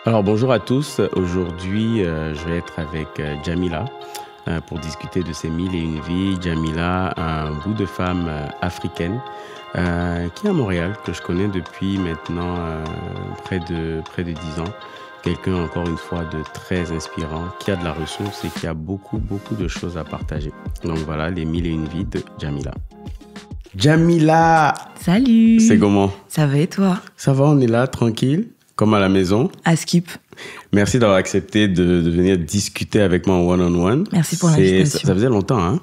Alors bonjour à tous, aujourd'hui je vais être avec Jamila pour discuter de ses mille et une vies. Jamila, un bout de femme africaine qui est à Montréal, que je connais depuis maintenant près de 10 ans. Quelqu'un encore une fois de très inspirant, qui a de la ressource et qui a beaucoup de choses à partager. Donc voilà, les mille et une vies de Jamila. Jamila! Salut! C'est comment? Ça va et toi? Ça va, on est là, tranquille, comme à la maison. À Skip. Merci d'avoir accepté de venir discuter avec moi en one-on-one. Merci pour l'invitation. Ça faisait longtemps, hein?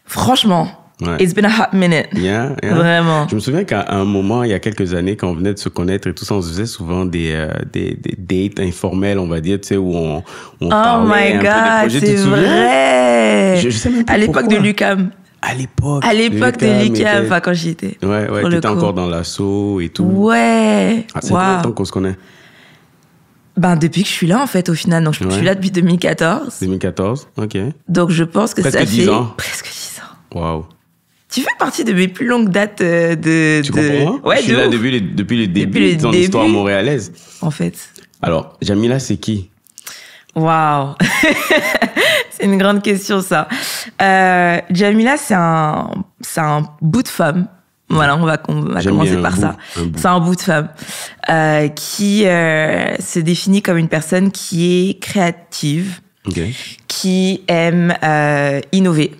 Franchement, ouais. It's been a hot minute. Yeah. Vraiment. Je me souviens qu'à un moment, il y a quelques années, quand on venait de se connaître et tout ça, on se faisait souvent des dates informelles, on va dire, tu sais, où on parlait un peu des projets. C'est vrai! Je sais même pas à l'époque pourquoi. de l'UQAM. À l'époque de l'UQAM, enfin quand j'y étais. Ouais, tu étais encore dans l'assaut et tout. Ouais. Ah, c'est combien de temps qu'on se connaît? Ben, depuis que je suis là, en fait, au final. Donc, je suis là depuis 2014. 2014, ok. Donc, je pense que presque ça 10 fait... ans. Presque 10 ans. Waouh. Tu fais partie de mes plus longues dates de... Tu comprends? Ouais, je suis là depuis le début de ton histoire montréalaise. En fait. Alors, Jamila, c'est qui? Waouh. C'est une grande question, ça. Jamila, c'est un bout de femme. Voilà, on va commencer par ça. C'est un bout de femme qui se définit comme une personne qui est créative, qui aime innover,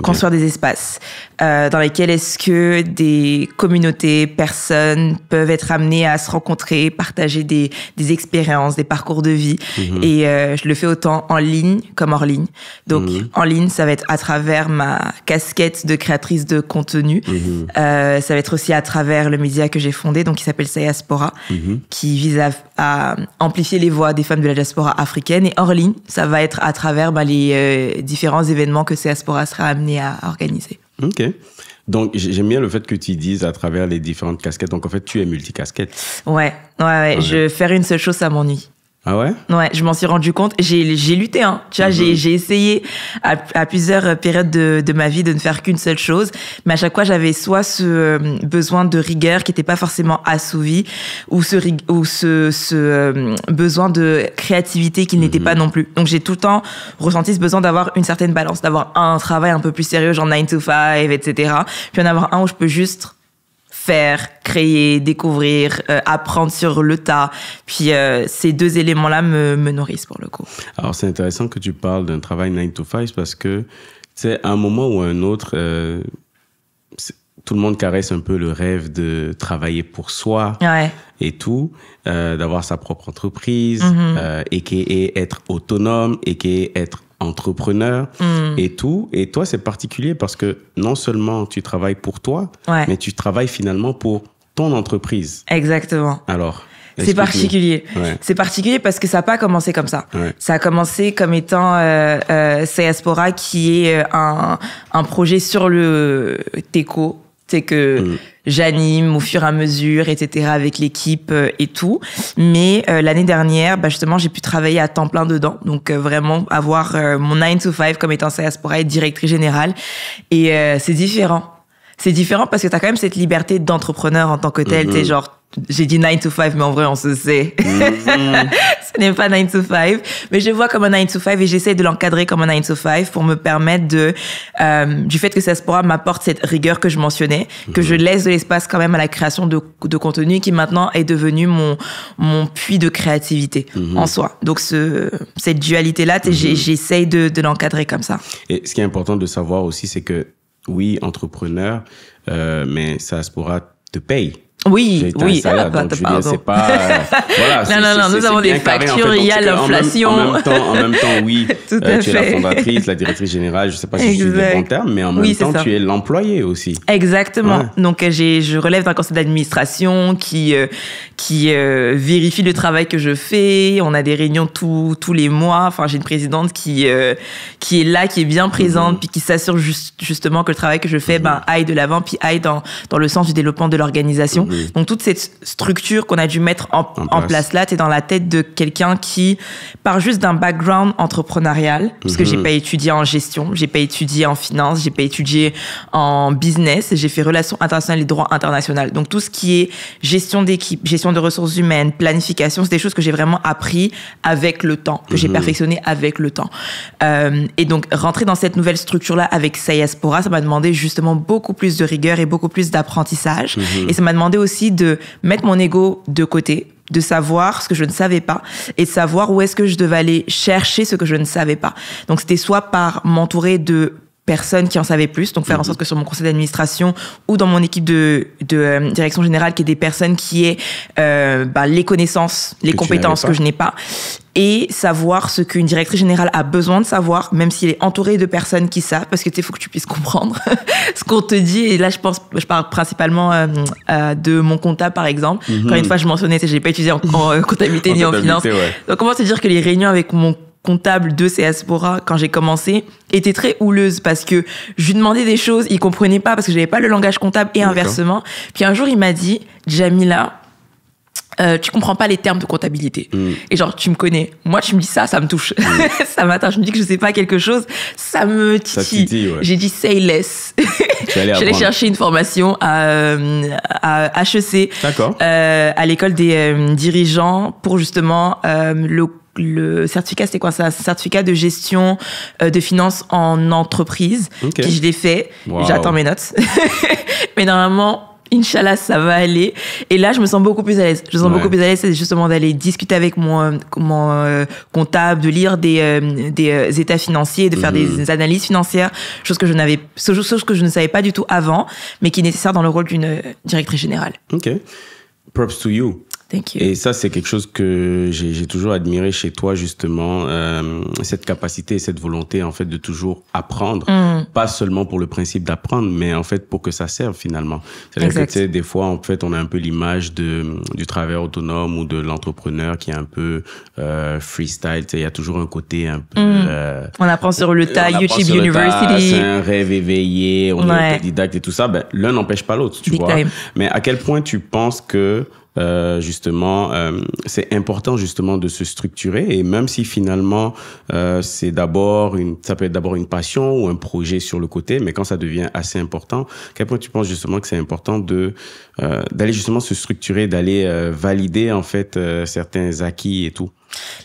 construire des espaces dans lesquels est-ce que des communautés, personnes peuvent être amenées à se rencontrer, partager des expériences, des parcours de vie. Et je le fais autant en ligne comme hors ligne. Donc, en ligne, ça va être à travers ma casquette de créatrice de contenu. Ça va être aussi à travers le média que j'ai fondé, donc qui s'appelle Sayaspora, qui vise à amplifier les voix des femmes de la diaspora africaine. Et hors ligne, ça va être à travers les différents événements que Sayaspora sera amené à organiser. Ok. Donc, j'aime bien le fait que tu dises à travers les différentes casquettes. Donc, en fait, tu es multicasquette. Ouais. Faire une seule chose, ça m'ennuie. Ah ouais? Ouais, je m'en suis rendu compte. J'ai lutté, hein. Tu vois, j'ai essayé à plusieurs périodes de ma vie de ne faire qu'une seule chose. Mais à chaque fois, j'avais soit ce besoin de rigueur qui n'était pas forcément assouvi, ou ce besoin de créativité qui n'était pas non plus. Donc, j'ai tout le temps ressenti ce besoin d'avoir une certaine balance, d'avoir un travail un peu plus sérieux, genre 9 to 5, etc. Puis en avoir un où je peux juste faire, créer, découvrir, apprendre sur le tas. Puis ces deux éléments-là me nourrissent pour le coup. Alors, c'est intéressant que tu parles d'un travail 9 to 5 parce que, tu sais, à un moment ou à un autre, tout le monde caresse un peu le rêve de travailler pour soi et tout, d'avoir sa propre entreprise, et être autonome, et être entrepreneur et tout. Et toi, c'est particulier parce que non seulement tu travailles pour toi, mais tu travailles finalement pour ton entreprise. Exactement. Alors, c'est particulier. C'est particulier parce que ça n'a pas commencé comme ça. Ça a commencé comme étant Sayaspora, qui est un projet sur le TECO. C'est que j'anime au fur et à mesure, etc., avec l'équipe et tout. Mais l'année dernière, justement, j'ai pu travailler à temps plein dedans. Donc, vraiment avoir mon 9 to 5 comme étant Sayaspora et directrice générale. Et c'est différent. C'est différent parce que tu as quand même cette liberté d'entrepreneur en tant que tel. Tu sais, genre, j'ai dit 9 to 5, mais en vrai, on se sait. Ce n'est pas 9 to 5. Mais je vois comme un 9 to 5 et j'essaie de l'encadrer comme un 9 to 5 pour me permettre du fait que Sayaspora m'apporte cette rigueur que je mentionnais, que je laisse de l'espace quand même à la création de contenu qui maintenant est devenu mon puits de créativité en soi. Donc, cette dualité-là, j'essaie de l'encadrer comme ça. Et ce qui est important de savoir aussi, c'est que, entrepreneur, mais Sayaspora te paye. Oui. Donc, je veux dire, c'est pas... non, nous avons des factures, il y a l'inflation. En même temps, oui, tu es la fondatrice, la directrice générale, je sais pas si je suis le bon terme, mais en même temps, tu es l'employé aussi. Exactement. Donc, je relève d'un conseil d'administration qui vérifie le travail que je fais. On a des réunions tous les mois. Enfin, j'ai une présidente qui est là, qui est bien présente, puis qui s'assure justement que le travail que je fais aille de l'avant, puis aille dans le sens du développement de l'organisation. Donc, toute cette structure qu'on a dû mettre en place là, t'es dans la tête de quelqu'un qui part juste d'un background entrepreneurial, parce que j'ai pas étudié en gestion, j'ai pas étudié en finance, j'ai pas étudié en business, j'ai fait relations internationales et droit international. Donc, tout ce qui est gestion d'équipe, gestion de ressources humaines, planification, c'est des choses que j'ai vraiment appris avec le temps, que j'ai perfectionné avec le temps. Et donc, rentrer dans cette nouvelle structure-là avec Saiaspora, ça m'a demandé justement beaucoup plus de rigueur et beaucoup plus d'apprentissage. Et ça m'a demandé aussi de mettre mon ego de côté, de savoir ce que je ne savais pas et de savoir où est-ce que je devais aller chercher ce que je ne savais pas. Donc, c'était soit par m'entourer de personnes qui en savaient plus, donc faire en sorte que sur mon conseil d'administration ou dans mon équipe de direction générale, qu'il y ait des personnes qui aient les connaissances, les compétences que je n'ai pas, et savoir ce qu'une directrice générale a besoin de savoir, même s'il est entouré de personnes qui savent, parce que tu sais, faut que tu puisses comprendre ce qu'on te dit. Et là, je parle principalement de mon comptable, par exemple. Quand une fois, je mentionnais, j'ai pas étudié en comptabilité ni en finance. Ouais. Donc, comment te dire que les réunions avec mon comptable de Saiaspora, quand j'ai commencé, était très houleuse parce que je lui demandais des choses, il comprenait pas parce que j'avais pas le langage comptable et inversement. Puis un jour, il m'a dit, Jamila, tu comprends pas les termes de comptabilité. Et genre, tu me connais. Moi, tu me dis ça me touche. Ça m'atteint. Je me dis que je sais pas quelque chose, ça me titille. Ouais. J'ai dit say less. J'allais chercher une formation à HEC. D'accord. À l'école des dirigeants pour justement le certificat, c'était quoi ça? Certificat de gestion de finances en entreprise. Okay. Puis je l'ai fait. Wow. J'attends mes notes. Mais normalement, Inch'Allah, ça va aller. Et là, je me sens beaucoup plus à l'aise. Je me sens beaucoup plus à l'aise, c'est justement d'aller discuter avec mon comptable, de lire des états financiers, de faire des analyses financières, chose que je ne savais pas du tout avant, mais qui est nécessaire dans le rôle d'une directrice générale. OK. Props to you. Thank you. Et ça, c'est quelque chose que j'ai toujours admiré chez toi, justement, cette capacité et cette volonté, en fait, de toujours apprendre, pas seulement pour le principe d'apprendre, mais en fait, pour que ça serve, finalement. C'est-à-dire que, tu sais, des fois, en fait, on a un peu l'image du travailleur autonome ou de l'entrepreneur qui est un peu freestyle, tu sais, il y a toujours un côté un peu... on apprend sur le tas, YouTube University. C'est un rêve éveillé, on est autodidacte et tout ça. Ben, l'un n'empêche pas l'autre, tu vois. Time. Mais à quel point tu penses que justement, c'est important justement de se structurer, et même si finalement ça peut être d'abord une passion ou un projet sur le côté, mais quand ça devient assez important, à quel point tu penses justement que c'est important d'aller justement se structurer, d'aller valider en fait certains acquis et tout?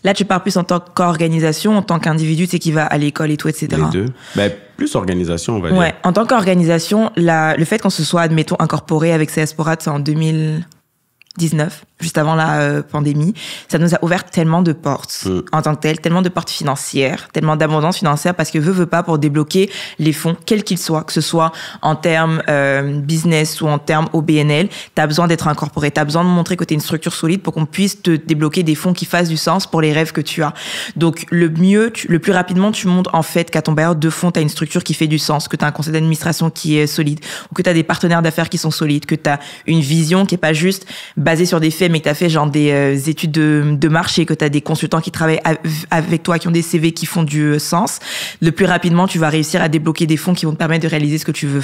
Là, tu pars plus en tant qu'organisation, en tant qu'individu, tu sais, qui va à l'école et tout, etc. Les deux. Ben, plus organisation, on va dire. Ouais, en tant qu'organisation, le fait qu'on se soit, admettons, incorporé avec Saiaspora, c'est en 2019, juste avant la pandémie, ça nous a ouvert tellement de portes en tant que tel, tellement de portes financières, tellement d'abondance financière, parce que veut pas, pour débloquer les fonds, quels qu'ils soient, que ce soit en termes business ou en termes OBNL, t'as besoin d'être incorporé, t'as besoin de montrer que t'es une structure solide pour qu'on puisse te débloquer des fonds qui fassent du sens pour les rêves que tu as. Donc le plus rapidement tu montres en fait qu'à ton bailleur de fonds, t'as une structure qui fait du sens, que t'as un conseil d'administration qui est solide, ou que t'as des partenaires d'affaires qui sont solides, que t'as une vision qui est pas juste basée sur des faits, mais que tu as fait genre des études de marché, que tu as des consultants qui travaillent avec toi, qui ont des CV qui font du sens, le plus rapidement, tu vas réussir à débloquer des fonds qui vont te permettre de réaliser ce que tu veux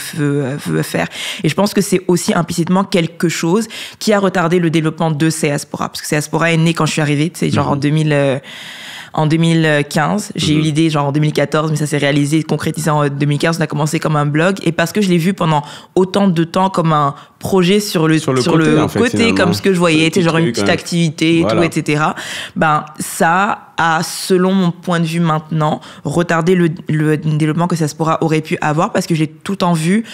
faire. Et je pense que c'est aussi implicitement quelque chose qui a retardé le développement de Saiaspora. Parce que Saiaspora est né quand je suis arrivée, tu sais, genre en 2015, j'ai eu l'idée genre en 2014, mais ça s'est réalisé, concrétisé en 2015. On a commencé comme un blog, et parce que je l'ai vu pendant autant de temps comme un projet sur le côté, comme ce que je voyais, tu sais, genre une petite activité et tout, etc. Ben, ça a, selon mon point de vue maintenant, retardé le développement que Saiaspora aurait pu avoir, parce que j'ai tout le temps vu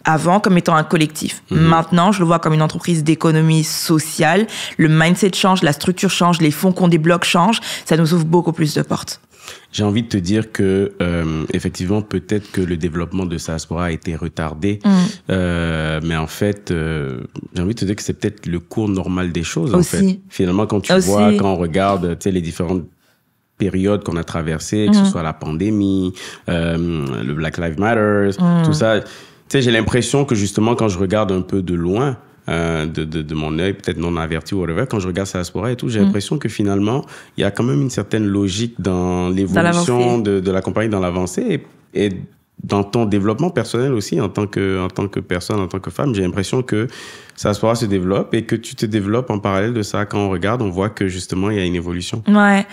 avant comme étant un collectif. Maintenant, je le vois comme une entreprise d'économie sociale. Le mindset change, la structure change, les fonds qu'on débloque changent. Ça nous ouvre beaucoup plus de portes. J'ai envie de te dire que effectivement, peut-être que le développement de Saiaspora a été retardé, mais en fait, j'ai envie de te dire que c'est peut-être le cours normal des choses. Aussi. En fait, finalement, quand on regarde, tu sais, les différentes périodes qu'on a traversées, que ce soit la pandémie, le Black Lives Matter, tout ça. Tu sais, j'ai l'impression que justement, quand je regarde un peu de loin, de mon œil, peut-être non averti ou whatever, quand je regarde Saiaspora et tout, j'ai l'impression que finalement, il y a quand même une certaine logique dans l'évolution de la compagnie, dans l'avancée. Et dans ton développement personnel aussi, en tant que personne, en tant que femme, j'ai l'impression que Saspora se développe et que tu te développes en parallèle de ça. Quand on regarde, on voit que justement, il y a une évolution. Ouais.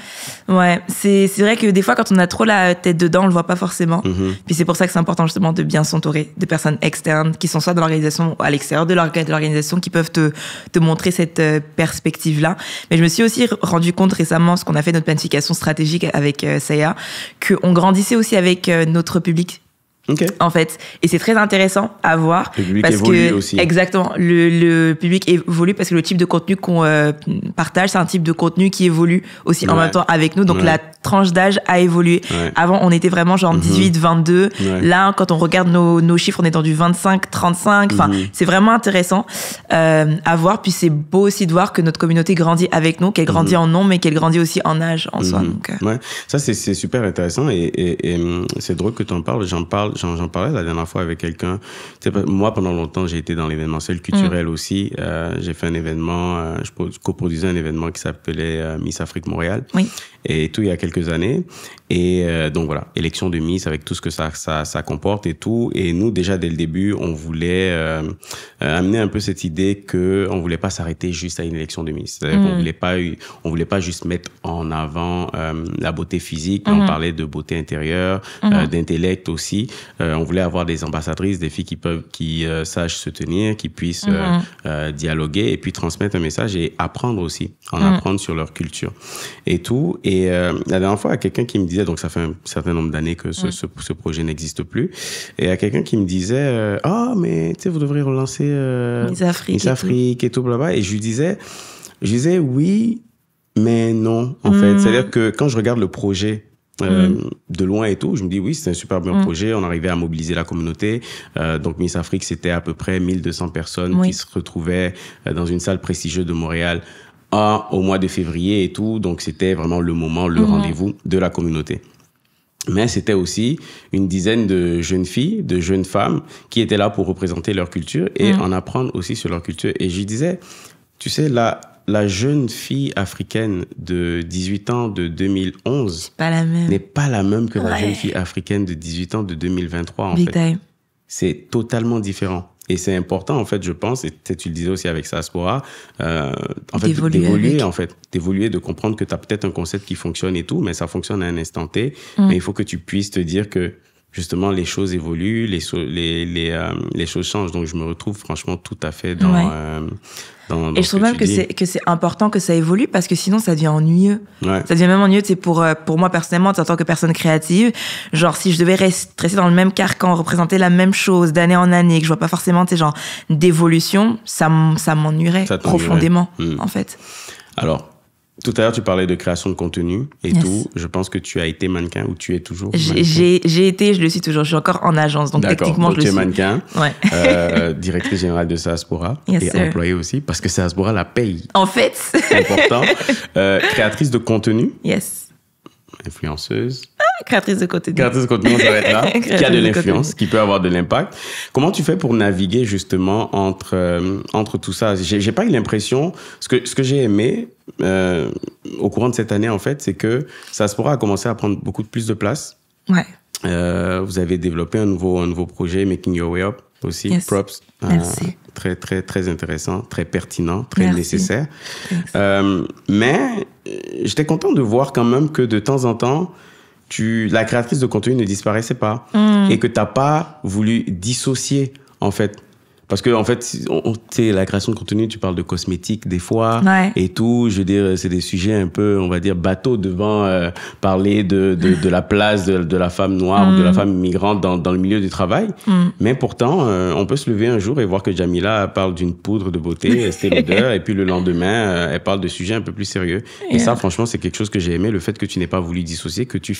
C'est vrai que des fois, quand on a trop la tête dedans, on le voit pas forcément. Puis c'est pour ça que c'est important justement de bien s'entourer de personnes externes qui sont soit dans l'organisation ou à l'extérieur de l'organisation qui peuvent te montrer cette perspective-là. Mais je me suis aussi rendu compte récemment, parce qu'on a fait notre planification stratégique avec Saya, qu'on grandissait aussi avec notre public. Okay. En fait, et c'est très intéressant à voir le public parce évolue que aussi. Exactement, le public évolue parce que le type de contenu qu'on partage, c'est un type de contenu qui évolue aussi en même temps avec nous. Donc la tranche d'âge a évolué. Avant, on était vraiment genre 18, 22. Là, quand on regarde nos chiffres, on est dans du 25, 35. Enfin, c'est vraiment intéressant à voir. Puis c'est beau aussi de voir que notre communauté grandit avec nous, qu'elle grandit en nombre, mais qu'elle grandit aussi en âge en soi. Donc, ouais, ça c'est super intéressant et c'est drôle que tu en parles. J'en parlais la dernière fois avec quelqu'un. Moi, pendant longtemps, j'ai été dans l'événementiel culturel aussi. J'ai fait un événement, je coproduisais un événement qui s'appelait Miss Afrique Montréal. Oui. Et tout il y a quelques années. Et donc voilà, élection de Miss avec tout ce que ça comporte et tout. Et nous, déjà dès le début, on voulait amener un peu cette idée que on voulait pas s'arrêter juste à une élection de Miss. On voulait pas juste mettre en avant la beauté physique, mais on parlait de beauté intérieure, d'intellect aussi. On voulait avoir des ambassadrices, des filles qui sachent se tenir, qui puissent dialoguer et puis transmettre un message et apprendre aussi, apprendre sur leur culture et tout. Et la dernière fois, il y a quelqu'un qui me disait, donc ça fait un certain nombre d'années que ce projet n'existe plus, et il y a quelqu'un qui me disait, mais tu sais, vous devriez relancer Miss Afrique et tout, blablabla. Et je lui disais oui, mais non, en fait. C'est-à-dire que quand je regarde le projet de loin et tout, je me dis oui, c'est un super bien projet, on arrivait à mobiliser la communauté. Donc Miss Afrique, c'était à peu près 1200 personnes qui se retrouvaient dans une salle prestigieuse de Montréal au mois de février et tout. Donc c'était vraiment le moment, le rendez-vous de la communauté. Mais c'était aussi une dizaine de jeunes filles, de jeunes femmes qui étaient là pour représenter leur culture et en apprendre aussi sur leur culture. Et je disais, tu sais, la jeune fille africaine de 18 ans de 2011 n'est pas la même que la jeune fille africaine de 18 ans de 2023, en fait. C'est totalement différent. Et c'est important, en fait, je pense, et peut-être tu le disais aussi avec Saspora, en fait, d'évoluer, en fait, d'évoluer, de comprendre que tu as peut-être un concept qui fonctionne et tout, mais ça fonctionne à un instant T, mais il faut que tu puisses te dire que justement, les choses évoluent, les choses changent. Donc, je me retrouve franchement tout à fait dans et je trouve même que c'est important que ça évolue parce que sinon, ça devient ennuyeux. Ça devient même ennuyeux, c'est pour moi, personnellement, en tant que personne créative. Genre, si je devais rester dans le même carcan, représenter la même chose d'année en année, que je vois pas forcément, tu sais, genre, d'évolution, ça m'ennuierait profondément, en fait. Alors, tout à l'heure, tu parlais de création de contenu et tout. Je pense que tu as été mannequin ou tu es toujours mannequin. J'ai été, je le suis toujours. Je suis encore en agence, donc techniquement, je le suis. Tu es mannequin, directrice générale de Saspora et employée aussi, parce que Saspora la paye. En fait. C'est important. Créatrice de contenu. Yes. Influenceuse. Créatrice de contenu. Créatrice de contenu, on s'arrête là. Qui a de l'influence, qui peut avoir de l'impact. Comment tu fais pour naviguer justement entre tout ça? J'ai pas eu l'impression, ce que j'ai aimé au courant de cette année en fait, c'est que Saspora a commencé à prendre beaucoup plus de place. Ouais. Vous avez développé un nouveau projet, Making Your Way Up aussi. Yes. Props. Merci. Très, très, très intéressant, très pertinent, très nécessaire. Mais j'étais content de voir quand même que de temps en temps, la créatrice de contenu ne disparaissait pas et que tu n'as pas voulu dissocier, en fait. Parce que, en fait, tu sais, la création de contenu, tu parles de cosmétiques des fois et tout. Je veux dire, c'est des sujets un peu, on va dire, bateaux devant parler de la place de la femme noire ou de la femme migrante dans le milieu du travail. Mais pourtant, on peut se lever un jour et voir que Jamila parle d'une poudre de beauté, Estée Lauder, et puis le lendemain, elle parle de sujets un peu plus sérieux. Et ça, franchement, c'est quelque chose que j'ai aimé, le fait que tu n'aies pas voulu dissocier, que tu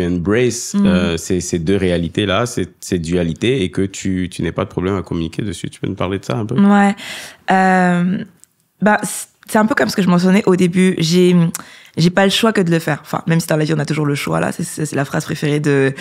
embraces ces deux réalités-là, ces dualités, et que tu n'aies pas de problème à communiquer dessus. Tu peux nous parler de ça un peu? Ouais. C'est un peu comme ce que je mentionnais au début. J'ai pas le choix que de le faire. Enfin, même si dans la vie, on a toujours le choix, là. C'est la phrase préférée de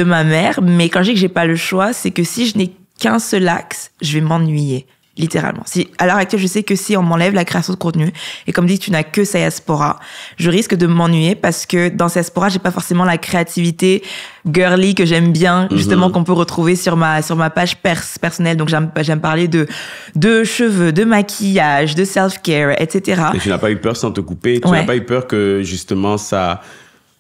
ma mère. Mais quand je dis que j'ai pas le choix, c'est que si je n'ai qu'un seul axe, je vais m'ennuyer. Littéralement. Si, à l'heure actuelle, je sais que si on m'enlève la création de contenu, et comme dit, tu n'as que Sayaspora, je risque de m'ennuyer parce que dans Sayaspora, j'ai pas forcément la créativité girly que j'aime bien, justement, qu'on peut retrouver sur ma page personnelle. Donc, j'aime parler de cheveux, de maquillage, de self-care, etc. Et tu n'as pas eu peur sans te couper? Tu n'as pas eu peur que, justement, ça...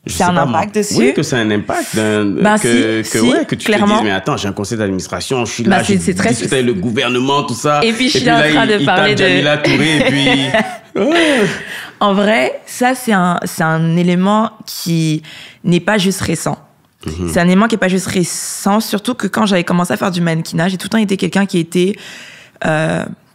C'est un impact dessus. Oui, que c'est un impact. Que tu clairement. te dises, mais attends, j'ai un conseil d'administration, je suis là, je discute avec le gouvernement, tout ça. Et puis, je suis en train de parler de... Jamila Touré, et puis... En vrai, ça, c'est un élément qui n'est pas juste récent. C'est un élément qui n'est pas juste récent, surtout que quand j'avais commencé à faire du mannequinage, j'ai tout le temps été quelqu'un qui était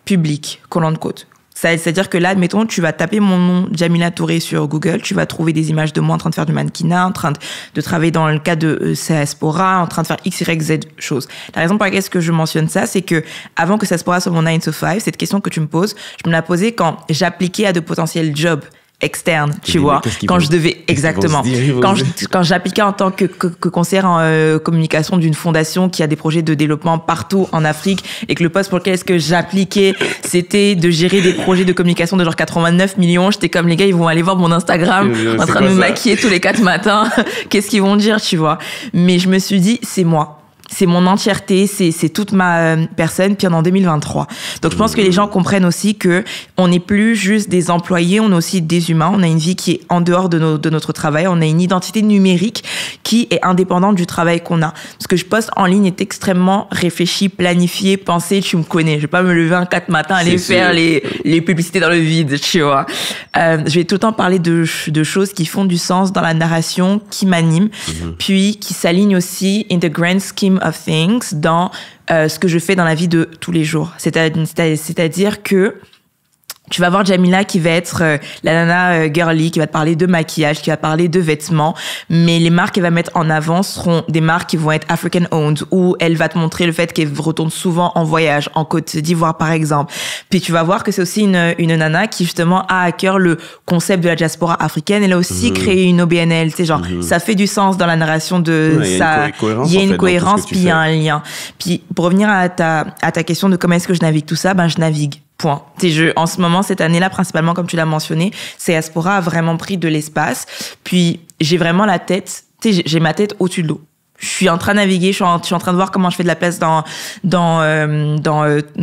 public, quote-unquote. C'est-à-dire que là, admettons, tu vas taper mon nom, Jamila Touré, sur Google, tu vas trouver des images de moi en train de faire du mannequinat, en train de travailler dans le cadre de Sayaspora, en train de faire X, Y, Z choses. La raison pour laquelle je mentionne ça, c'est que avant que Sayaspora soit mon 9 to 5, cette question que tu me poses, je me la posais quand j'appliquais à de potentiels jobs externe, tu vois, quand je devais, exactement, quand j'appliquais en tant que conseillère en communication d'une fondation qui a des projets de développement partout en Afrique et que le poste pour lequel est-ce que j'appliquais, c'était de gérer des projets de communication de genre 89 millions, j'étais comme les gars, ils vont aller voir mon Instagram en train de me maquiller tous les 4 matins, qu'est-ce qu'ils vont dire, tu vois. Mais je me suis dit, c'est moi. C'est mon entièreté, c'est toute ma personne, puis en 2023. Donc, je pense que les gens comprennent aussi que on n'est plus juste des employés, on est aussi des humains. On a une vie qui est en dehors de notre travail. On a une identité numérique qui est indépendante du travail qu'on a. Ce que je poste en ligne est extrêmement réfléchi, planifié, pensé. Tu me connais. Je vais pas me lever un 4 matin, aller faire les publicités dans le vide, tu vois. Je vais tout le temps parler de choses qui font du sens dans la narration, qui m'animent, puis qui s'alignent aussi in the grand scheme of things dans ce que je fais dans la vie de tous les jours. C'est-à-dire que tu vas voir Jamila qui va être la nana girly, qui va te parler de maquillage, qui va parler de vêtements, mais les marques qu'elle va mettre en avant seront des marques qui vont être African owned, où elle va te montrer le fait qu'elle retourne souvent en voyage, en Côte d'Ivoire par exemple. Puis tu vas voir que c'est aussi une nana qui justement a à cœur le concept de la diaspora africaine. Elle a aussi créé une OBNL, tu sais, genre ça fait du sens dans la narration de ça. Il y a une cohérence, puis il y a un lien. Puis pour revenir à ta question de comment est-ce que je navigue tout ça, ben je navigue. Point. En ce moment, cette année-là, principalement, comme tu l'as mentionné, Sayaspora a vraiment pris de l'espace. Puis, j'ai vraiment la tête, j'ai ma tête au-dessus de l'eau. Je suis en train de naviguer, je suis en train de voir comment je fais de la place dans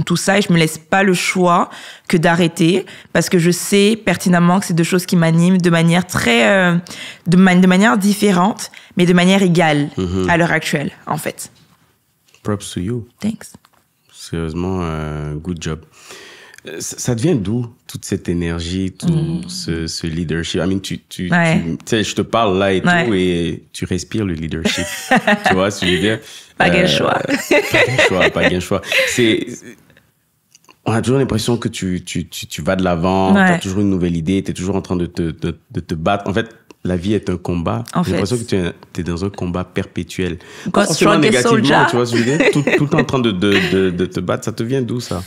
tout ça, et je me laisse pas le choix que d'arrêter, parce que je sais pertinemment que c'est deux choses qui m'animent de manière de manière différente, mais de manière égale à l'heure actuelle, en fait. Props to you. Thanks. Sérieusement, good job. Ça devient d'où toute cette énergie, tout ce leadership? I mean, tu sais, je te parle là et tout, et tu respires le leadership. Tu vois ce que je veux dire? Pas gain choix. Pas gain choix. On a toujours l'impression que tu vas de l'avant, tu as toujours une nouvelle idée, tu es toujours en train de te battre. En fait, la vie est un combat. J'ai l'impression que tu es dans un combat perpétuel. Pas forcément négativement, tu vois ce que je veux dire? Tout le temps en train de te battre. Ça te vient d'où, ça?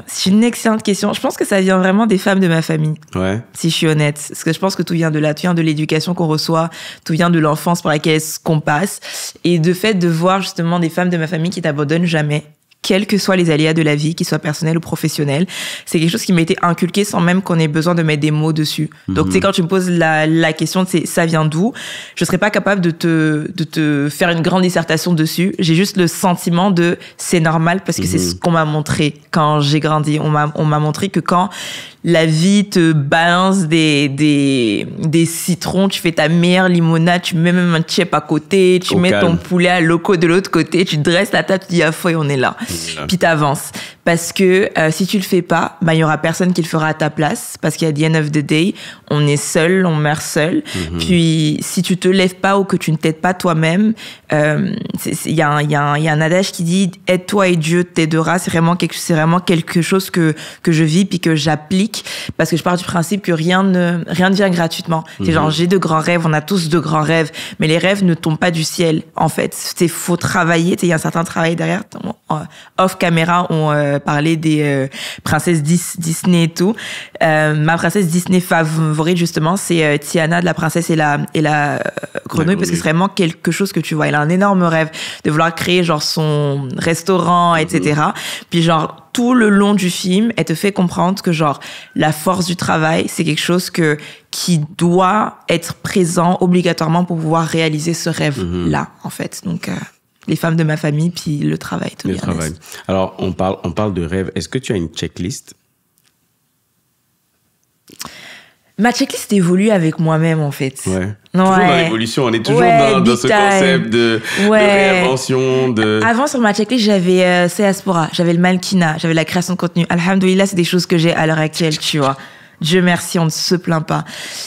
C'est une excellente question. Je pense que ça vient vraiment des femmes de ma famille. Ouais. Si je suis honnête. Parce que je pense que tout vient de là. Tout vient de l'éducation qu'on reçoit. Tout vient de l'enfance par laquelle qu'on passe. Et de fait de voir justement des femmes de ma famille qui t'abandonnent jamais. Quels que soient les aléas de la vie, qu'ils soient personnels ou professionnels, c'est quelque chose qui m'a été inculqué sans même qu'on ait besoin de mettre des mots dessus. Donc, tu sais, quand tu me poses la question, c'est ça vient d'où, je serais pas capable de te faire une grande dissertation dessus. J'ai juste le sentiment de c'est normal parce que c'est ce qu'on m'a montré quand j'ai grandi. On m'a montré que quand la vie te balance des citrons, tu fais ta meilleure limonade, tu mets même un chip à côté, tu mets ton poulet à loco de l'autre côté, tu dresses la table, tu dis, ah, fouille, on est là. Puis t'avances. Parce que si tu le fais pas, il y aura personne qui le fera à ta place. Parce qu'à the end of the day, on est seul, on meurt seul. Puis si tu te lèves pas ou que tu ne t'aides pas toi-même, il y a un adage qui dit aide-toi et Dieu t'aidera. C'est vraiment quelque chose que je vis puis que j'applique parce que je pars du principe que rien ne vient gratuitement. C'est genre j'ai de grands rêves, on a tous de grands rêves, mais les rêves ne tombent pas du ciel. En fait, faut travailler. Il y a un certain travail derrière. Off caméra, parler des princesses Disney et tout. Ma princesse Disney favorite, justement, c'est Tiana de La Princesse et la Grenouille, parce que c'est vraiment quelque chose que tu vois. Elle a un énorme rêve de vouloir créer genre son restaurant, etc. Puis genre, tout le long du film, elle te fait comprendre que genre la force du travail, c'est quelque chose qui doit être présent obligatoirement pour pouvoir réaliser ce rêve-là, en fait. Donc, les femmes de ma famille, puis le travail. Le travail. Alors, on parle de rêve. Est-ce que tu as une checklist? Ma checklist évolue avec moi-même, en fait. Ouais. Toujours dans l'évolution. On est toujours dans ce concept de réinvention. Avant, sur ma checklist, j'avais Diaspora, j'avais le mannequinat, j'avais la création de contenu. Alhamdoulilah, c'est des choses que j'ai à l'heure actuelle, tu vois. Dieu merci, on ne se plaint pas.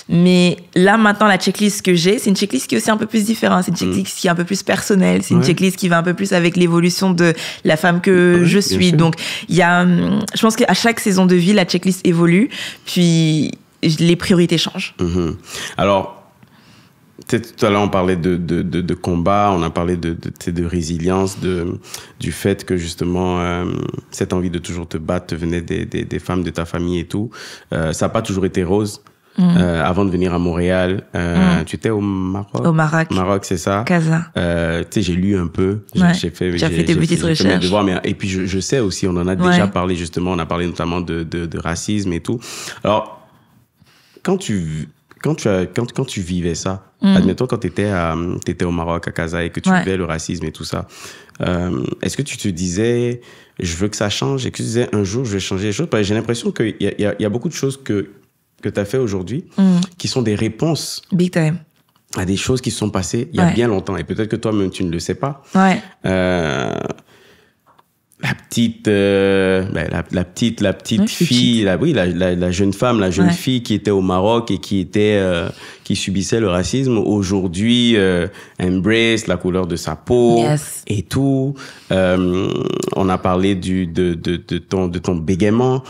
Mais là, maintenant, la checklist que j'ai, c'est une checklist qui est aussi un peu plus différente. C'est une checklist qui est un peu plus personnelle. C'est une checklist qui va un peu plus avec l'évolution de la femme que je suis. Donc, je pense qu'à chaque saison de vie, la checklist évolue. Puis, les priorités changent. Alors, tout à l'heure, on parlait de combat, on a parlé de résilience, du fait que justement, cette envie de toujours te battre te venait des femmes de ta famille et tout. Ça n'a pas toujours été rose. Avant de venir à Montréal, tu étais au Maroc? Au Maroc. Maroc, c'est ça. Casa. Tu sais, j'ai lu un peu. J'ai fait des petites recherches. Et puis, je sais aussi, on en a déjà parlé justement, on a parlé notamment de racisme et tout. Alors, quand tu vivais ça, admettons quand tu étais au Maroc, à Casa, et que tu vivais le racisme et tout ça, est-ce que tu te disais, je veux que ça change, et que tu disais, un jour, je vais changer les choses? Parce que j'ai l'impression qu'il y a beaucoup de choses que tu as fait aujourd'hui qui sont des réponses Big time. À des choses qui se sont passées il y a bien longtemps. Et peut-être que toi-même, tu ne le sais pas. La petite fille, la jeune femme, la jeune fille qui était au Maroc et qui subissait le racisme, aujourd'hui embrace la couleur de sa peau et tout. On a parlé de ton bégaiement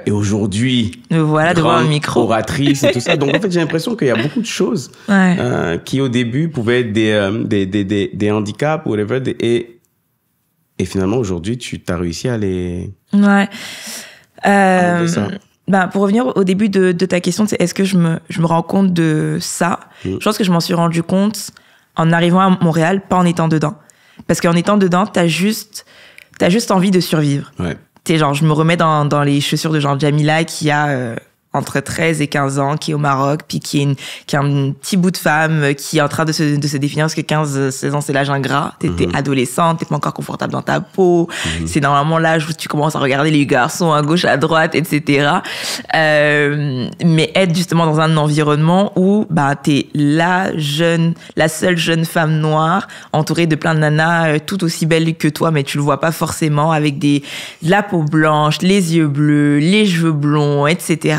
et aujourd'hui voilà devant le micro, oratrice et tout ça. Donc en fait, j'ai l'impression qu'il y a beaucoup de choses qui au début pouvaient être des handicaps ou whatever, et finalement, aujourd'hui, tu as réussi à les... Pour revenir au début de ta question, c'est est-ce que je me rends compte de ça? Je pense que je m'en suis rendu compte en arrivant à Montréal, pas en étant dedans. Parce qu'en étant dedans, t'as juste envie de survivre. T'es genre, je me remets dans les chaussures de genre Jamila qui a... entre 13 et 15 ans, qui est au Maroc, puis qui est un petit bout de femme qui est en train de se définir, parce que 15-16 ans, c'est l'âge ingrat. T'es adolescente, t'es pas encore confortable dans ta peau. C'est normalement l'âge où tu commences à regarder les garçons à gauche, à droite, etc. Mais être justement dans un environnement où t'es la seule jeune femme noire, entourée de plein de nanas tout aussi belles que toi, mais tu le vois pas forcément, avec de la peau blanche, les yeux bleus, les cheveux blonds, etc.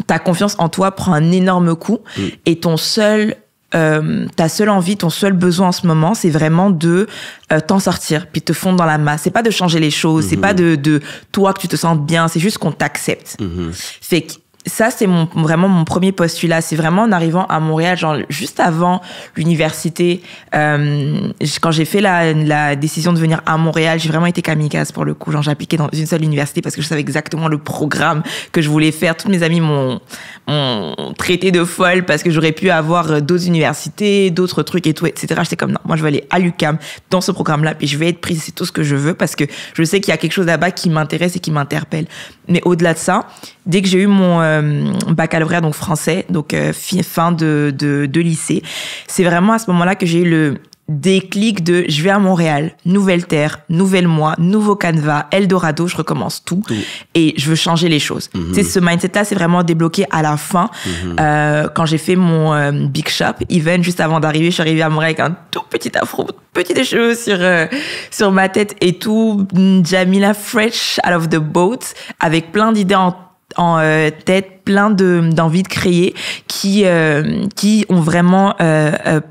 Ta confiance en toi prend un énorme coup et ta seule envie, ton seul besoin en ce moment, c'est vraiment de t'en sortir puis te fondre dans la masse. C'est pas de changer les choses, c'est pas de toi que tu te sentes bien, c'est juste qu'on t'accepte. Fait que ça, c'est vraiment mon premier postulat. C'est vraiment en arrivant à Montréal, genre juste avant l'université, quand j'ai fait la décision de venir à Montréal, j'ai vraiment été kamikaze pour le coup. Genre, j'ai appliqué dans une seule université parce que je savais exactement le programme que je voulais faire. Toutes mes amies m'ont traité de folle parce que j'aurais pu avoir d'autres universités, d'autres trucs et tout, etc. J'étais comme, non, moi, je vais aller à l'UQAM dans ce programme-là, puis je vais être prise, c'est tout ce que je veux parce que je sais qu'il y a quelque chose là-bas qui m'intéresse et qui m'interpelle. Mais au-delà de ça, dès que j'ai eu mon baccalauréat, donc français, donc fin de lycée, c'est vraiment à ce moment-là que j'ai eu le déclic de je vais à Montréal, nouvelle terre, nouvel moi, nouveau canevas, Eldorado, je recommence tout. Et je veux changer les choses. Tu sais, ce mindset-là, c'est vraiment débloqué à la fin. Quand j'ai fait mon Big Shop event, juste avant d'arriver, je suis arrivée à Montréal avec un tout petit afro, petits cheveux sur ma tête et tout, Jamila fresh out of the boat, avec plein d'idées en tête, plein d'envie de créer qui ont vraiment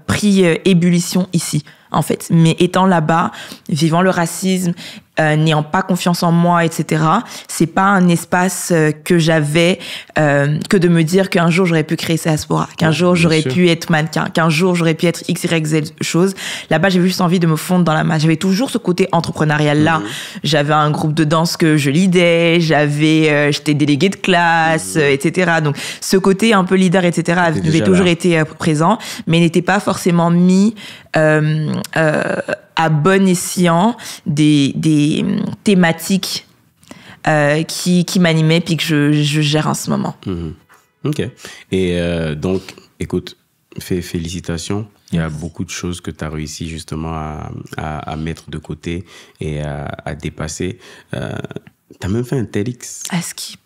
pris ébullition ici, en fait. Mais étant là-bas, vivant le racisme, n'ayant pas confiance en moi, etc. C'est pas un espace que j'avais que de me dire qu'un jour j'aurais pu créer Diaspora, qu'un jour j'aurais pu être mannequin, qu'un jour j'aurais pu être X, Y, Z choses. Là-bas, j'avais juste envie de me fondre dans la masse. J'avais toujours ce côté entrepreneurial là. J'avais un groupe de danse que je leadais, j'étais déléguée de classe, etc. Donc ce côté un peu leader, etc. avait toujours été présent, mais n'était pas forcément mis à bon escient des thématiques qui m'animaient puis que je gère en ce moment. Ok. Et donc, écoute, félicitations. Il y a beaucoup de choses que tu as réussi justement à mettre de côté et à dépasser. Tu as même fait un TEDx. À Skip.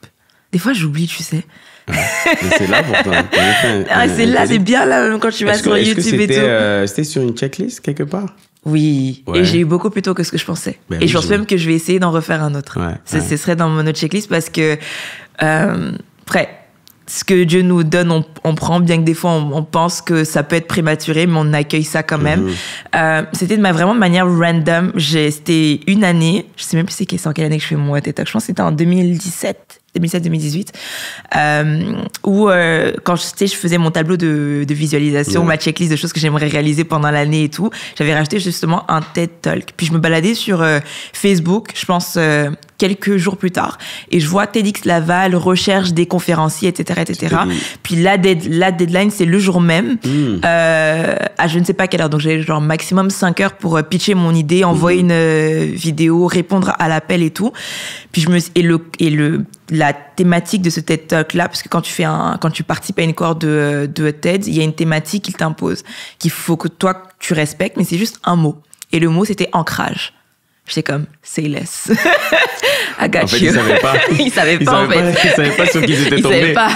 Des fois, j'oublie, tu sais. Ouais. C'est là pourtant. C'est bien là, même quand tu vas sur YouTube et tout. C'était sur une checklist quelque part? Oui, ouais. Et j'ai eu beaucoup plus tôt que ce que je pensais. Et je pense même que je vais essayer d'en refaire un autre. Ce serait dans mon autre checklist parce que, après, ce que Dieu nous donne, on prend, bien que des fois on pense que ça peut être prématuré, mais on accueille ça quand même. C'était vraiment de manière random. C'était une année, je sais même plus c'est en quelle année que je fais mon TED Talk, je pense que c'était en 2017-2018, où quand je faisais mon tableau de visualisation, ma checklist de choses que j'aimerais réaliser pendant l'année et tout, j'avais rajouté justement un TED Talk. Puis je me baladais sur Facebook, je pense quelques jours plus tard, et je vois TEDx Laval recherche des conférenciers, etc., etc. Puis la deadline, c'est le jour même, à je ne sais pas quelle heure. Donc j'ai genre maximum 5 heures pour pitcher mon idée, envoyer une vidéo, répondre à l'appel et tout. Puis la thématique de ce TED Talk là, parce que quand tu participes à une cohorte de TED, il y a une thématique qu'il t'impose, qu'il faut que toi tu respectes, mais c'est juste un mot. Et le mot c'était ancrage. J'étais comme, say less. I got en fait, you. Ils savaient pas. Ils savaient pas sur qui ils étaient tombés. Ils savaient pas.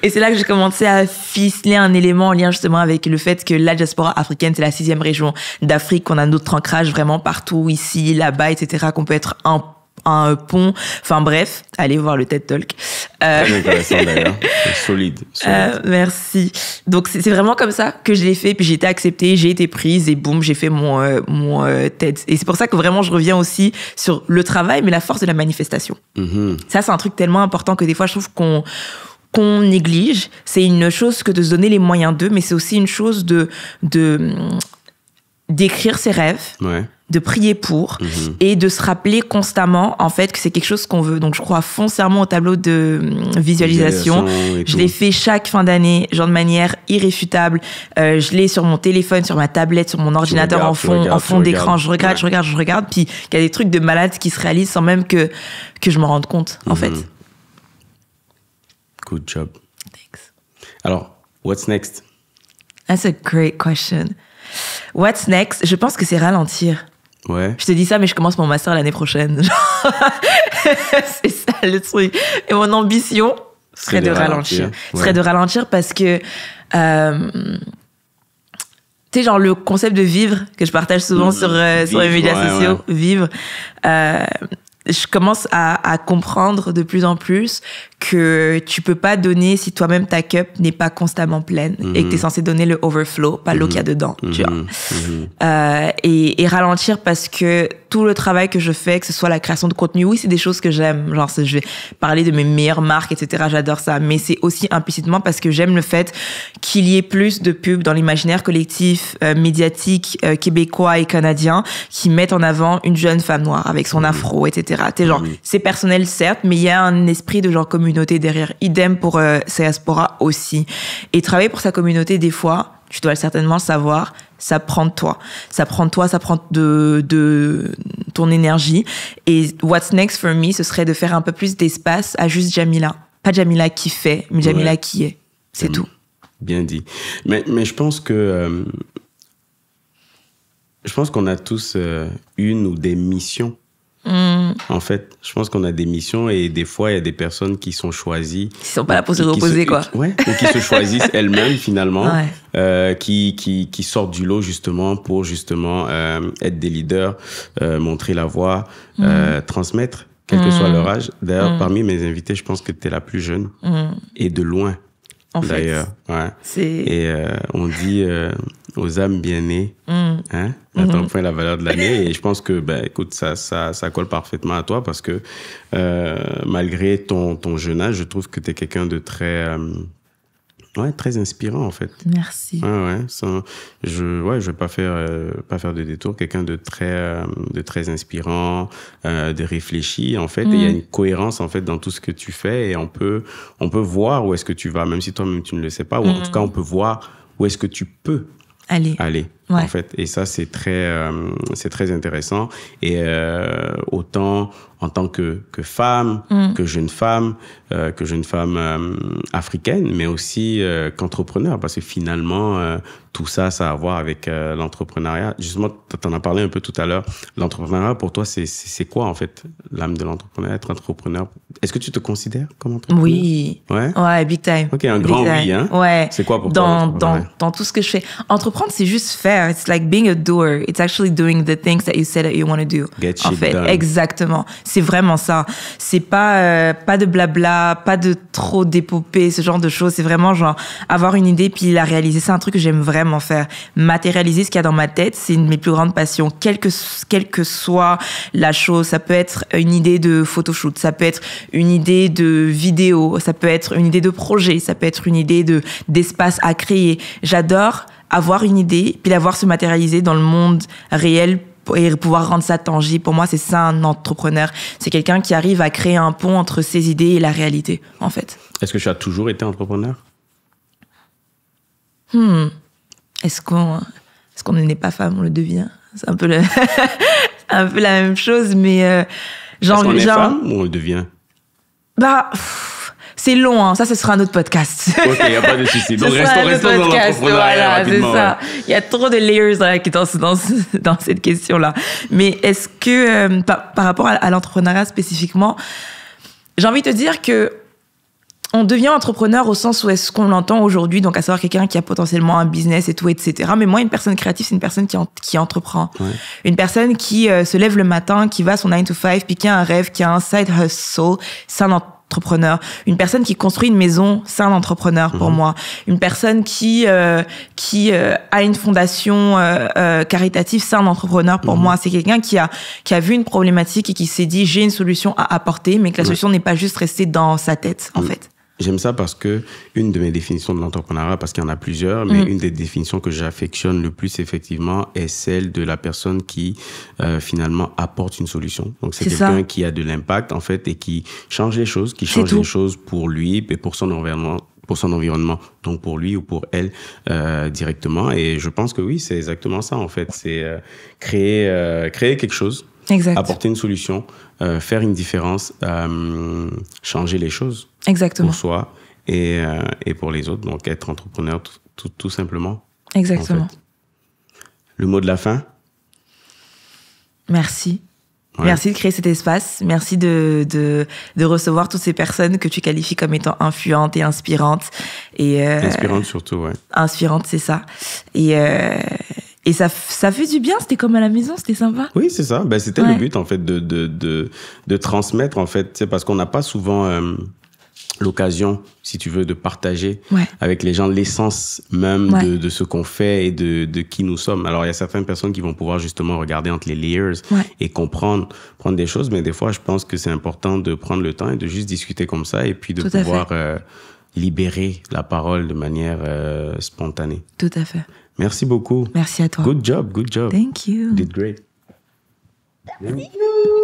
Et c'est là que j'ai commencé à ficeler un élément en lien justement avec le fait que la diaspora africaine, c'est la 6e région d'Afrique, qu'on a notre ancrage vraiment partout, ici, là-bas, etc., qu'on peut être un pont. Enfin bref, allez voir le TED Talk. Très intéressant d'ailleurs. Solide. Merci. Donc c'est vraiment comme ça que je l'ai fait, puis j'ai été acceptée, j'ai été prise et boum, j'ai fait mon TED. Et c'est pour ça que vraiment je reviens aussi sur le travail, mais la force de la manifestation. Ça, c'est un truc tellement important que des fois je trouve qu'on néglige. C'est une chose que de se donner les moyens d'eux, mais c'est aussi une chose d'écrire ses rêves. Ouais. De prier pour et de se rappeler constamment en fait que c'est quelque chose qu'on veut. Donc je crois foncièrement au tableau de visualisation. Je l'ai fait chaque fin d'année, genre de manière irréfutable. Je l'ai sur mon téléphone, sur ma tablette, sur mon ordinateur en fond d'écran. Je regarde. Puis il y a des trucs de malade qui se réalisent sans même que je me rende compte en fait. Good job. Thanks. Alors, what's next? That's a great question. What's next? Je pense que c'est ralentir. Ouais. Je te dis ça, mais je commence mon master l'année prochaine. C'est ça le truc. Et mon ambition serait de ralentir. Ouais. Serait de ralentir parce que, tu sais, genre le concept de vivre que je partage souvent sur les médias sociaux, vivre. Je commence à comprendre de plus en plus que tu peux pas donner si toi-même ta cup n'est pas constamment pleine et que t'es censé donner le overflow, pas l'eau qu'il y a dedans, tu vois. Et ralentir parce que tout le travail que je fais, que ce soit la création de contenu, oui, c'est des choses que j'aime. Genre, je vais parler de mes meilleures marques, etc. J'adore ça. Mais c'est aussi implicitement parce que j'aime le fait qu'il y ait plus de pubs dans l'imaginaire collectif, médiatique, québécois et canadien qui mettent en avant une jeune femme noire avec son afro, etc. T'es genre, c'est personnel, certes, mais il y a un esprit de genre communauté derrière. Idem pour Diaspora aussi. Et travailler pour sa communauté, des fois, tu dois certainement le savoir, ça prend de toi. Ça prend de ton énergie. Et what's next for me, ce serait de faire un peu plus d'espace à juste Jamila. Pas Jamila qui fait, mais Jamila qui est. C'est tout. Bien dit. Mais je pense que... je pense qu'on a tous une ou des missions. En fait, je pense qu'on a des missions et des fois, il y a des personnes qui sont choisies. Qui sont pas là pour se reposer, quoi. Ouais, ou qui se choisissent elles-mêmes, finalement, qui sortent du lot, justement, pour, justement, être des leaders, montrer la voie, transmettre, quel que soit leur âge. D'ailleurs, parmi mes invités, je pense que tu es la plus jeune. Et de loin. En d'ailleurs, fait, ouais. Et on dit aux âmes bien nées. Hein? Ton point, la valeur de l'année. Et je pense que, écoute, ça colle parfaitement à toi parce que malgré ton jeune âge, je trouve que tu es quelqu'un de très... très inspirant, en fait. Merci. Je vais pas faire de détour. Quelqu'un de très inspirant, de réfléchi, en fait. Et il y a une cohérence, en fait, dans tout ce que tu fais. Et on peut voir où est-ce que tu vas, même si toi-même tu ne le sais pas. Ou en tout cas, on peut voir où est-ce que tu peux aller. En fait. Et ça, c'est très intéressant. Et autant en tant que femme, que jeune femme africaine, mais aussi qu'entrepreneur, parce que finalement, tout ça a à voir avec l'entrepreneuriat. Justement, tu en as parlé un peu tout à l'heure. L'entrepreneuriat, pour toi, c'est quoi, en fait, l'âme de l'entrepreneur, être entrepreneur? Est-ce que tu te considères comme entrepreneur? Oui. Ouais, big time. OK, un grand oui, hein? Ouais. C'est quoi pour toi? Dans tout ce que je fais. Entreprendre, c'est juste faire. It's like being a doer. It's actually doing the things that you said that you want to do. Get shit done. Exactement. C'est vraiment ça. C'est pas de blabla, pas de trop d'épopées, ce genre de choses. C'est vraiment genre avoir une idée puis la réaliser. C'est un truc que j'aime vraiment faire. Matérialiser ce qu'il y a dans ma tête, c'est une de mes plus grandes passions. Quelle que soit la chose, ça peut être une idée de photoshoot, ça peut être une idée de vidéo, ça peut être une idée de projet, ça peut être une idée d'espace à créer. J'adore avoir une idée puis la voir se matérialiser dans le monde réel et pouvoir rendre ça tangible. Pour moi, c'est ça un entrepreneur. C'est quelqu'un qui arrive à créer un pont entre ses idées et la réalité, en fait. Est-ce que tu as toujours été entrepreneur? Est-ce qu'on ne naît pas femme, on le devient? C'est un peu un peu la même chose, mais est-ce qu'on est femme ou on le devient? C'est long, hein. Ça, ce sera un autre podcast. OK, il n'y a pas de souci. Donc, restons dans l'entrepreneuriat rapidement. C'est ça. Il y a trop de layers dans cette question-là. Mais est-ce que, par rapport à l'entrepreneuriat spécifiquement, j'ai envie de te dire que on devient entrepreneur au sens où est-ce qu'on l'entend aujourd'hui, donc à savoir quelqu'un qui a potentiellement un business et tout, etc. Mais moi, une personne créative, c'est une personne qui entreprend. Ouais. Une personne qui se lève le matin, qui va à son 9 to 5, puis qui a un rêve, qui a un side hustle, c'est un entrepreneur. Une personne qui construit une maison, c'est un entrepreneur pour moi. Une personne qui a une fondation caritative, c'est un entrepreneur pour moi. C'est quelqu'un qui a vu une problématique et qui s'est dit j'ai une solution à apporter, mais que la solution n'est pas juste restée dans sa tête, en fait. J'aime ça parce que une de mes définitions de l'entrepreneuriat, parce qu'il y en a plusieurs, mais une des définitions que j'affectionne le plus effectivement est celle de la personne qui finalement apporte une solution. Donc c'est quelqu'un qui a de l'impact en fait et qui change les choses, les choses pour lui et pour son environnement, donc pour lui ou pour elle directement. Et je pense que oui, c'est exactement ça en fait. C'est créer quelque chose, apporter une solution, faire une différence, changer les choses. Exactement. Pour soi et pour les autres. Donc, être entrepreneur, tout simplement. Exactement. En fait. Le mot de la fin? Merci. Ouais. Merci de créer cet espace. Merci de recevoir toutes ces personnes que tu qualifies comme étant influentes et inspirantes. Inspirantes surtout, ouais. Inspirantes, c'est ça. Et ça fait du bien, c'était comme à la maison, c'était sympa. Oui, c'est ça. C'était le but, en fait, de transmettre, en fait. C'est parce qu'on n'a pas souvent l'occasion, si tu veux, de partager avec les gens l'essence même de ce qu'on fait et de qui nous sommes. Alors, il y a certaines personnes qui vont pouvoir justement regarder entre les layers et prendre des choses, mais des fois, je pense que c'est important de prendre le temps et de juste discuter comme ça et puis de pouvoir libérer la parole de manière spontanée. Tout à fait. Merci beaucoup. Merci à toi. Good job. Thank you. You did great. Thank you.